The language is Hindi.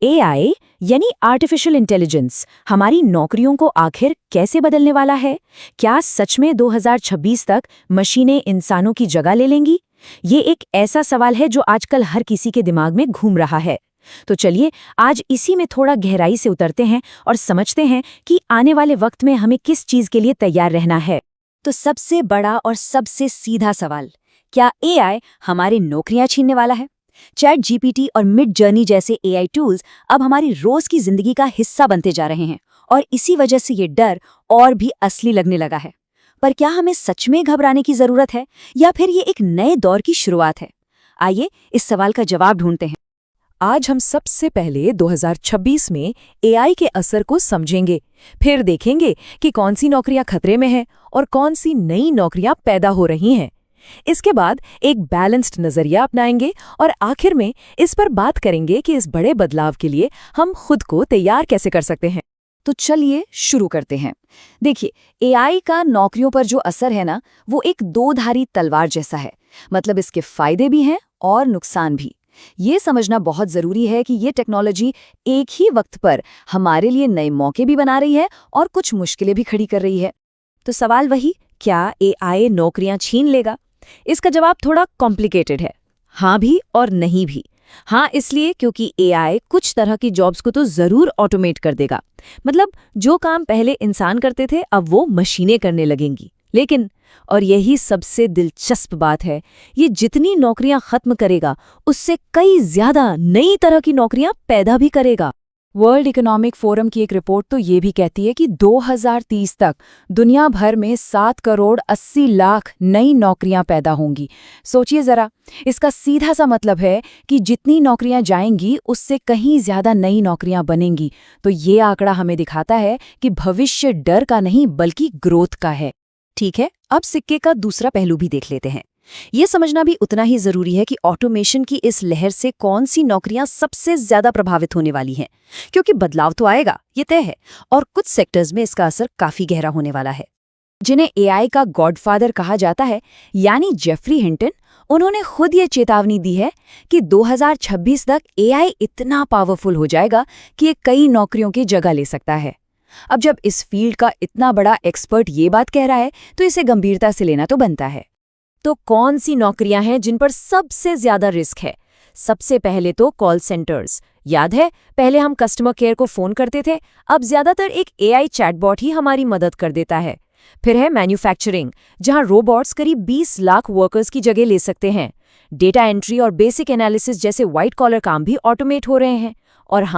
एआई यानी आर्टिफिशियल इंटेलिजेंस हमारी नौकरियों को आखिर कैसे बदलने वाला है? क्या सच में 2026 तक मशीनें इंसानों की जगह ले लेंगी? ये एक ऐसा सवाल है जो आजकल हर किसी के दिमाग में घूम रहा है। तो चलिए आज इसी में थोड़ा गहराई से उतरते हैं और समझते हैं कि आने वाले वक्त में हमें किस चीज के लिए तैयार रहना है। तो सबसे बड़ा और सबसे सीधा सवाल, क्या एआई हमारी नौकरियां छीनने वाला है? चैट जीपीटी और मिड जर्नी जैसे एआई टूल्स अब हमारी रोज की जिंदगी का हिस्सा बनते जा रहे हैं और इसी वजह से ये डर और भी असली लगने लगा है। पर क्या हमें सच में घबराने की जरूरत है या फिर ये एक नए दौर की शुरुआत है? आइए इस सवाल का जवाब ढूंढते हैं। आज हम सबसे पहले 2026 में एआई के असर को समझेंगे, फिर देखेंगे कि कौन सी नौकरियां खतरे में हैं और कौन सी नई नौकरियां पैदा हो रही हैं। इसके बाद एक बैलेंस्ड नजरिया अपनाएंगे और आखिर में इस पर बात करेंगे कि इस बड़े बदलाव के लिए हम खुद को तैयार कैसे कर सकते हैं। तो चलिए शुरू करते हैं। देखिए, एआई का नौकरियों पर जो असर है ना, वो एक दो-धारी तलवार जैसा है। मतलब इसके फायदे भी हैं और नुकसान भी। ये समझना बहुत जरूरी है कि ये टेक्नोलॉजी एक ही वक्त पर हमारे लिए नए मौके भी बना रही है और कुछ मुश्किलें भी खड़ी कर रही है। तो सवाल वही, क्या एआई नौकरियां छीन लेगा? इसका जवाब थोड़ा कॉम्प्लिकेटेड है, हाँ भी और नहीं भी। हाँ इसलिए क्योंकि एआई कुछ तरह की जॉब्स को तो जरूर ऑटोमेट कर देगा। मतलब जो काम पहले इंसान करते थे अब वो मशीनें करने लगेंगी। लेकिन, और यही सबसे दिलचस्प बात है, ये जितनी नौकरियां खत्म करेगा उससे कई ज्यादा नई तरह की नौकरियां पैदा भी करेगा। वर्ल्ड इकोनॉमिक फोरम की एक रिपोर्ट तो ये भी कहती है कि 2030 तक दुनिया भर में 7 करोड़ 80 लाख नई नौकरियां पैदा होंगी। सोचिए जरा, इसका सीधा सा मतलब है कि जितनी नौकरियां जाएंगी उससे कहीं ज्यादा नई नौकरियां बनेंगी। तो ये आंकड़ा हमें दिखाता है कि भविष्य डर का नहीं बल्कि ग्रोथ का है। ठीक है, अब सिक्के का दूसरा पहलू भी देख लेते हैं। ये समझना भी उतना ही जरूरी है कि ऑटोमेशन की इस लहर से कौन सी नौकरियां सबसे ज्यादा प्रभावित होने वाली हैं, क्योंकि बदलाव तो आएगा, ये तय है, और कुछ सेक्टर्स में इसका असर काफी गहरा होने वाला है। जिन्हें एआई का गॉडफादर कहा जाता है, यानी जेफरी हिंटन, उन्होंने खुद ये चेतावनी दी है कि 2026 तक एआई इतना पावरफुल हो जाएगा कि ये कई नौकरियों की जगह ले सकता है। अब जब इस फील्ड का इतना बड़ा एक्सपर्ट ये बात कह रहा है तो इसे गंभीरता से लेना तो बनता है। तो कौन सी नौकरियां हैं जिन पर सबसे ज्यादा रिस्क है? सबसे पहले तो कॉल सेंटर्स। याद है, पहले हम कस्टमर केयर को फोन करते थे, अब ज्यादातर एक एआई चैटबॉट ही हमारी मदद कर देता है। फिर है मैन्युफैक्चरिंग, जहां रोबोट्स करीब 20 लाख वर्कर्स की जगह ले सकते हैं। डेटा एंट्री और बेसिक एनालिसिस जैसे व्हाइट कॉलर काम भी ऑटोमेट हो रहे हैं। और